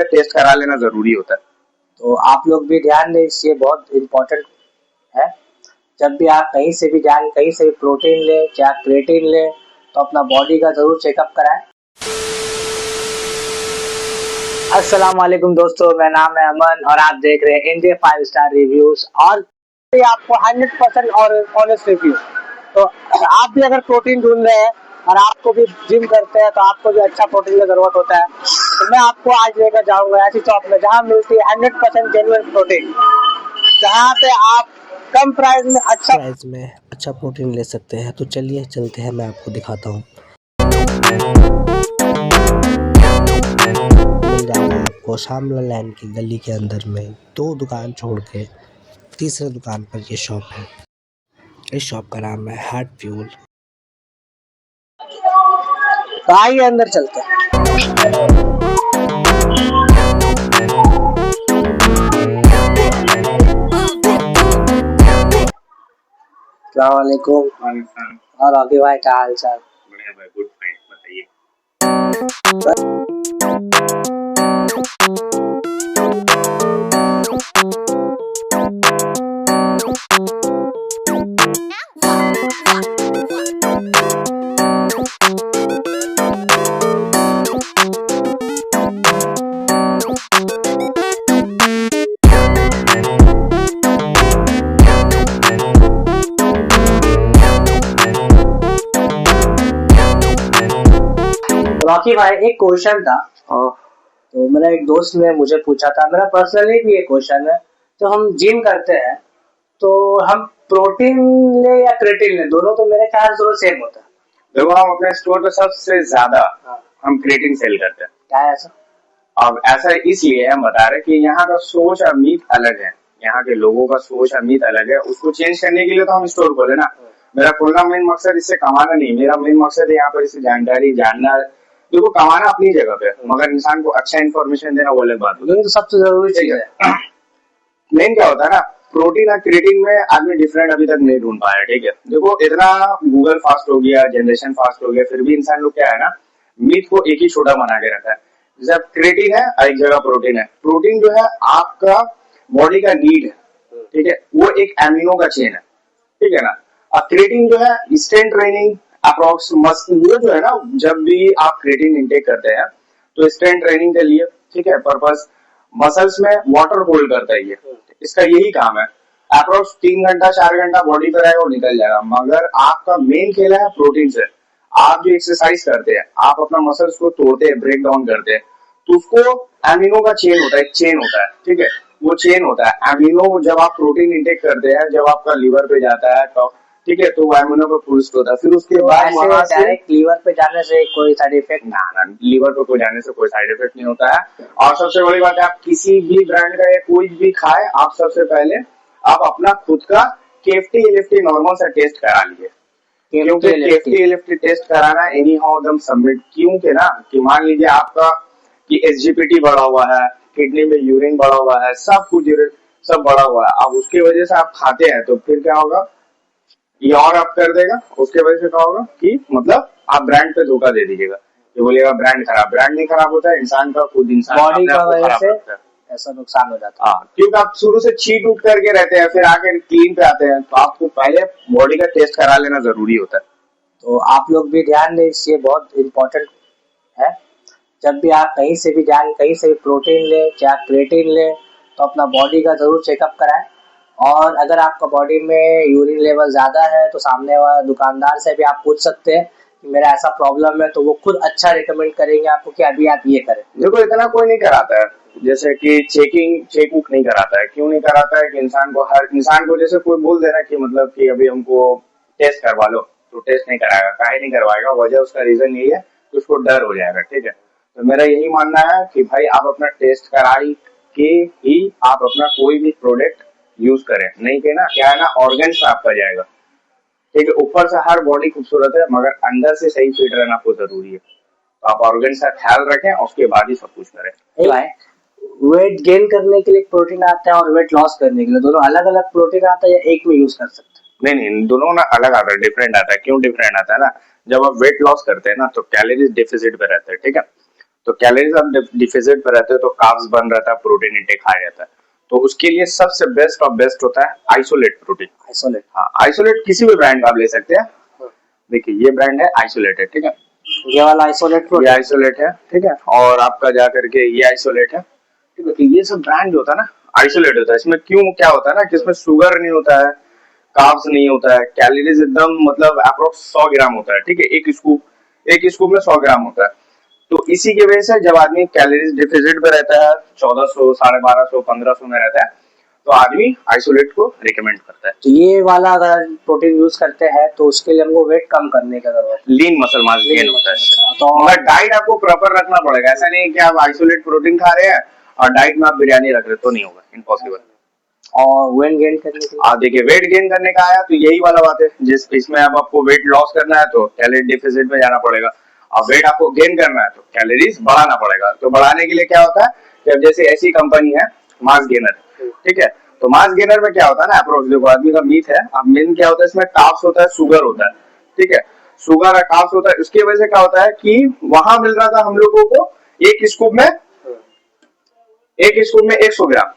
Test करा लेना जरूरी होता है। तो आप लोग भी ध्यान दें, ये बहुत इम्पोर्टेंट है। जब भी आप कहीं से भी जाएं, कहीं से भी प्रोटीन लें या क्रिएटिन लें, तो अपना बॉडी का जरूर चेकअप कराएं। अस्सलाम वालेकुम दोस्तों, मेरा नाम है अमन और आप देख रहे हैं इंडिया 5 स्टार रिव्यूज और आपको 100% और ऑनेस्ट रिव्यू। तो आप भी अगर प्रोटीन ढूंढ रहे हैं और आपको भी जिम करते हैं तो आपको भी अच्छा प्रोटीन की जरूरत होता है, तो मैं आपको आज लेकर जाऊंगा ऐसी शॉप में जहां मिलती है 100% जेन्युइन प्रोटीन, जहां पे आप कम प्राइस में अच्छा प्रोटीन ले सकते हैं। तो चलिए चलते हैं, मैं आपको दिखाता हूँ। मिल जाएगा आपको शामला लैंड की गली के अंदर में, 2 दुकान छोड़ के तीसरे दुकान पर ये शॉप है। इस शॉप का नाम है हार्ट फ्यूल। तो आइए अंदर चलते हैं। अस्सलाम वालेकुम। और अभी भाई क्या हाल चाल? बढ़िया भाई, गुड फाइन, बताइए। रॉकी भाई, एक क्वेश्चन था। तो मेरा एक दोस्त ने मुझे पूछा था, मेरा पर्सनली भी एक क्वेश्चन है। तो हम जिम करते हैं तो हम प्रोटीन ले या क्रिएटिन ले, दोनों तो मेरे ख्याल से सेम होता है। देखो, हम अपने स्टोर पे सबसे ज्यादा हम क्रिएटिन सेल करते हैं। क्या है ऐसा? अब ऐसा इसलिए हम बता रहे कि यहाँ का सोच और मीत अलग है, यहाँ के लोगों का सोच और मीत अलग है। उसको चेंज करने के लिए तो हम स्टोर खोले ना। मेरा खुलना मेन मकसद इससे कमाना नहीं, मेरा मेन मकसद है यहाँ पर इससे जानकारी जानना। देखो, कमाना अपनी जगह पे, मगर इंसान को अच्छा इन्फॉर्मेशन देना वो अलग बात होती है। तो सबसे जरूरी चीज है। मेन क्या होता है ना, प्रोटीन और क्रिएटिन में आदमी डिफरेंट अभी तक नहीं ढूंढ पाया। ठीक है, देखो इतना गूगल फास्ट हो गया, जनरेशन फास्ट हो गया, फिर भी इंसान लोग क्या है ना, मीट को एक ही छोटा बना के रखा है। जैसे क्रिएटिन है और एक जगह प्रोटीन है। प्रोटीन जो है आपका बॉडी का नीड है, ठीक है, वो एक एमिनो का चेन है, ठीक है ना। और क्रिएटिन जो है स्ट्रेंथ ट्रेनिंग अप्रोक्स वो जो है ना, जब भी आप क्रिएटिन इंटेक करते हैं तो स्ट्रेंथ ट्रेनिंग के लिए, ठीक है, पर्पस मसल्स में वाटर होल्ड करता है, ये इसका यही काम है। अप्रोक्स 3 घंटा 4 घंटा बॉडी पर रहेगा और निकल जाएगा। मगर आपका मेन खेल है प्रोटीन से। आप जो एक्सरसाइज करते हैं, आप अपना मसल्स को तोड़ते हैं, ब्रेक डाउन करते हैं, तो उसको एमिनो का चेन होता है, एक चेन होता है, ठीक है, वो चेन होता है एमिनो। जब आप प्रोटीन इंटेक करते हैं, जब आपका लीवर पे जाता है तो ठीक है, तो वो एमिनो पे बूस्ट होता है। फिर उसके बाद वहां से डायरेक्ट लीवर पे जाने से कोई साइड इफेक्ट ना, लीवर पे कोई जाने से कोई साइड इफेक्ट नहीं होता है। और सबसे बड़ी बात है, आप किसी भी ब्रांड का या कोई भी खाए, आप सबसे पहले आप अपना खुद का केएफटी एलएफटी नॉर्मल सा टेस्ट करा लीजिए। क्योंकि केएफटी एलएफटी टेस्ट कराना एनी हाउ दम सबमिट, क्योंकि ना कि मान लीजिए आपका कि एसजीपीटी बढ़ा हुआ है, किडनी में यूरिन बढ़ा हुआ है, सब कुछ सब बढ़ा हुआ है, अब उसकी वजह से आप खाते हैं तो फिर क्या होगा, ये और आप कर देगा। उसके वजह से क्या होगा कि मतलब आप ब्रांड पे धोखा दे दीजिएगा, ये बोलेगा ब्रांड खराब। ब्रांड नहीं खराब होता है, इंसान का खुद इंसान बॉडी का वजह से ऐसा नुकसान हो जाता है। हाँ, क्योंकि आप शुरू से छीट उठ करके रहते हैं, फिर आके क्लीन पे आते हैं, तो आपको पहले बॉडी का टेस्ट करा लेना जरूरी होता है। तो आप लोग भी ध्यान दें, ये बहुत इम्पोर्टेंट है। जब भी आप कहीं से भी जाएं, कहीं से भी प्रोटीन ले या क्रिएटिन ले, तो अपना बॉडी का जरूर चेकअप कराएं। और अगर आपका बॉडी में यूरिन लेवल ज्यादा है तो सामने वाला दुकानदार से भी आप पूछ सकते हैं कि मेरा ऐसा प्रॉब्लम है, तो वो खुद अच्छा रिकमेंड करेंगे आपको कि अभी आप ये करें। देखो, इतना कोई नहीं कराता है, जैसे कि चेक बुक नहीं कराता है। क्यों नहीं कराता है कि हर इंसान को जैसे कोई बोल देना कि मतलब कि अभी हमको टेस्ट करवा लो, तो टेस्ट नहीं कराएगा। काहे नहीं करवाएगा? वजह उसका रीजन यही है कि उसको डर हो जाएगा, ठीक है। तो मेरा यही मानना है कि भाई आप अपना टेस्ट कराई के ही आप अपना कोई भी प्रोडक्ट यूज करें, नहीं के ना क्या है ना, ऑर्गन से आपका जाएगा, ठीक है। ऊपर से हर बॉडी खूबसूरत है, मगर अंदर से सही फिट रहना आपको जरूरी है। तो आप ऑर्गन का ख्याल रखें, उसके बाद ही सब कुछ करें। वेट गेन करने के लिए प्रोटीन आता है और वेट लॉस करने के लिए, दोनों अलग अलग प्रोटीन आता है या एक में यूज कर सकते हैं? नहीं, दोनों ना अलग आता है, डिफरेंट आता है। क्यों डिफरेंट आता है ना, जब आप वेट लॉस करते हैं ना तो कैलोरीज डेफिसिट पे रहते हैं, ठीक है। तो कैलोरीज आप डिफिसिट पर रहते हो तो कार्ब्स बन रहता है, प्रोटीन इंटेक हाई रहता है। तो उसके लिए सबसे बेस्ट ऑफ बेस्ट होता है आइसोलेट प्रोटीन। आइसोलेट, हाँ, आइसोलेट किसी भी ब्रांड का आप ले सकते हैं। देखिए ये ब्रांड है आइसोलेटेड, ठीक है, ये वाला आइसोलेट ये प्रोटीन, आइसोलेट है, ठीक है, और आपका जा करके ये आइसोलेट है, ठीक है। तो ये सब ब्रांड जो होता है ना आइसोलेट होता है। इसमें क्यों क्या होता है ना कि इसमें शुगर नहीं होता है, कार्ब्स नहीं होता है, कैलोरीज एकदम मतलब अप्रोक्स 100 ग्राम होता है, ठीक है, एक स्कूप में 100 ग्राम होता है। तो इसी की वजह से जब आदमी कैलोरीज डिफिसिट पे रहता है, 1400, 1250, 1500 में रहता है, तो आदमी आइसोलेट को रिकमेंड करता है। तो ये वाला अगर प्रोटीन यूज करते हैं तो उसके लिए हमको वेट कम करने का जरूरत है, लीन मसल मास गेन होता है। तो मगर डाइट आपको प्रॉपर रखना पड़ेगा। ऐसा नहीं कि आप आइसोलेट प्रोटीन खा रहे हैं और डाइट में आप बिरयानी रख रहे हो, तो नहीं होगा, इम्पॉसिबल। और वेट गेन करने के लिए देखिए वेट गेन करने का आया तो यही वाला बात है, जिस इसमें अब आपको वेट लॉस करना है तो कैलोरी डिफिसिट में जाना पड़ेगा, अब वेट आपको गेन करना है तो कैलोरीज बढ़ाना पड़ेगा। तो बढ़ाने के लिए क्या होता है कि अब जैसे ऐसी कंपनी है मास गेनर, ठीक है, तो मास गेनर में क्या होता है ना अप्रोक्स देखो आदमी का मीट है, अब मेन क्या होता है इसमें कार्ब्स होता है, शुगर होता है, ठीक है, शुगर और कार्ब्स होता है। उसकी वजह से क्या होता है कि वहां मिल रहा था हम लोगों को एक स्कूप में 100 ग्राम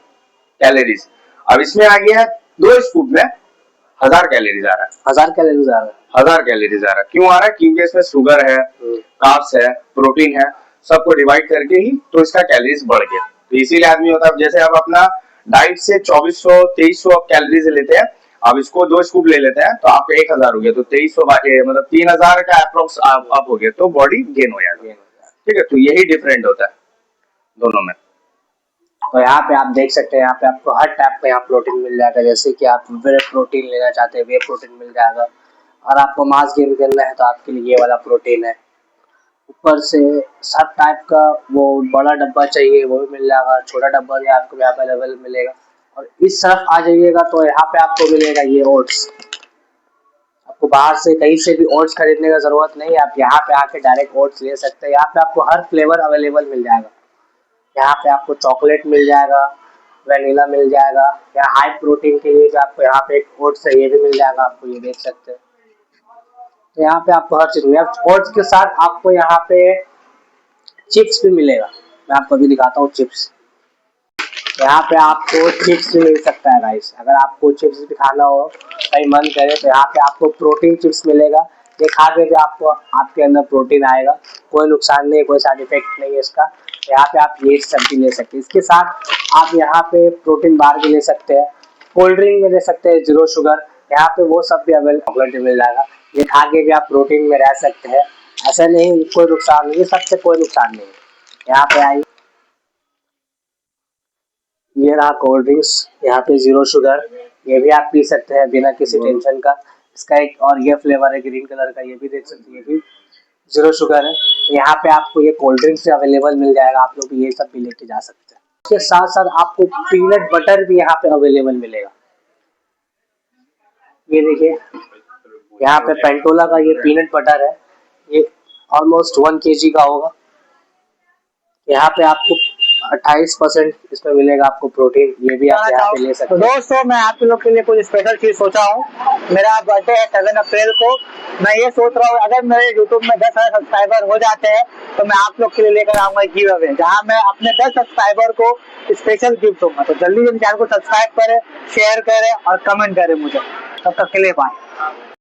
कैलोरीज, अब इसमें आ गया है 2 स्कूप में 1000 कैलोरीज आ रहा है। 1000 कैलोरीज आ रहा है, 1000 कैलोरीज आ रहा है। क्यों आ रहा है? क्योंकि इसमें शुगर है, कार्ब्स है, प्रोटीन है, सबको डिवाइड करके ही तो इसका कैलोरीज बढ़ गया। तो इसीलिए आदमी होता है जैसे आप अपना डाइट से 2400 2300 कैलोरीज लेते हैं, अब इसको 2 स्कूप ले लेते हैं तो आपका 1000 हो गया, तो 2300 मतलब 3000 का अप्रोक्स अप हो गया, तो बॉडी गेन हो जाएगा, ठीक है। तो यही डिफरेंट होता है दोनों में। तो यहाँ पे आप देख सकते हैं, यहाँ पे आपको हर टाइप का यहाँ प्रोटीन मिल जाएगा। जैसे कि आप वे प्रोटीन लेना चाहते हैं वे प्रोटीन मिल जाएगा, और आपको मास गेन करना है तो आपके लिए ये वाला प्रोटीन है। ऊपर से सब टाइप का वो बड़ा डब्बा चाहिए वो भी मिल जाएगा, छोटा डब्बा भी आपको यहाँ पे अवेलेबल मिलेगा। और इस तरफ आ जाइएगा तो यहाँ पे आपको मिलेगा ये ओट्स। आपको बाहर से कहीं से भी ओट्स खरीदने का जरूरत नहीं है, आप यहाँ पे आके डायरेक्ट ओट्स ले सकते हैं। यहाँ पे आपको हर फ्लेवर अवेलेबल मिल जाएगा। यहाँ पे आपको चॉकलेट मिल जाएगा, वनीला मिल जाएगा, या हाई प्रोटीन के लिए जो आपको यहाँ पे एक ओट्स है ये भी मिल जाएगा, आपको ये देख सकते हैं। तो यहाँ पे आपको हर चीज मिलेगा। ओट्स के साथ आपको यहाँ पे चिप्स भी मिलेगा, मैं आपको अभी दिखाता हूँ चिप्स। यहाँ पे आपको चिप्स भी मिल सकता है गाइस, अगर आपको चिप्स भी खाना हो कहीं मन करे तो यहाँ पे आपको प्रोटीन चिप्स मिलेगा। ये खा के भी आपको आपके अंदर प्रोटीन आएगा, कोई नुकसान नहीं, कोई साइड इफेक्ट नहीं है इसका। यहाँ पे आप ये सब भी ले सकते हैं। इसके साथ आप यहाँ पे प्रोटीन बार भी ले सकते हैं, कोल्ड ड्रिंक में ले सकते हैं 0 शुगर, यहाँ पे वो सब भी अवेलेबल मिल जाएगा। ये खा के भी आप प्रोटीन में रह सकते हैं, ऐसा नहीं कोई नुकसान नहीं, सबसे कोई नुकसान नहीं। यहाँ पे आई ये रहा कोल्ड ड्रिंक्स, यहाँ पे 0 शुगर, ये भी आप पी सकते हैं बिना किसी टेंशन का। इसका एक और ये फ्लेवर है ग्रीन कलर का, ये भी देख सकते हैं, ये भी 0 शुगर है। तो यहाँ पे आपको ये कोल्ड ड्रिंक्स अवेलेबल मिल जाएगा, आप लोग ये सब भी लेके जा सकते हैं। इसके साथ साथ आपको पीनट बटर भी यहाँ पे अवेलेबल मिलेगा। ये देखिए यहाँ पे पेंटोला का ये पीनट बटर है, ये ऑलमोस्ट 1 kg का होगा। यहाँ पे आपको 28% इसमें मिलेगा आपको प्रोटीन, ये भी आप यहाँ पे ले सकते हैं। तो दोस्तों मैं आप लोग के लिए कुछ स्पेशल चीज सोचा हूँ। मेरा बर्थडे है 7 अप्रैल को, मैं ये सोच रहा हूँ अगर मेरे यूट्यूब में 10,000 सब्सक्राइबर हो जाते हैं तो मैं आप लोग के लिए लेकर आऊंगा गिव अवे, जहाँ मैं अपने 10 सब्सक्राइबर को स्पेशल गिफ्ट दूंगा। तो जल्दी जल्दी चैनल को सब्सक्राइब करें, शेयर करें और कमेंट करें मुझे। तब तक के लिए बाय।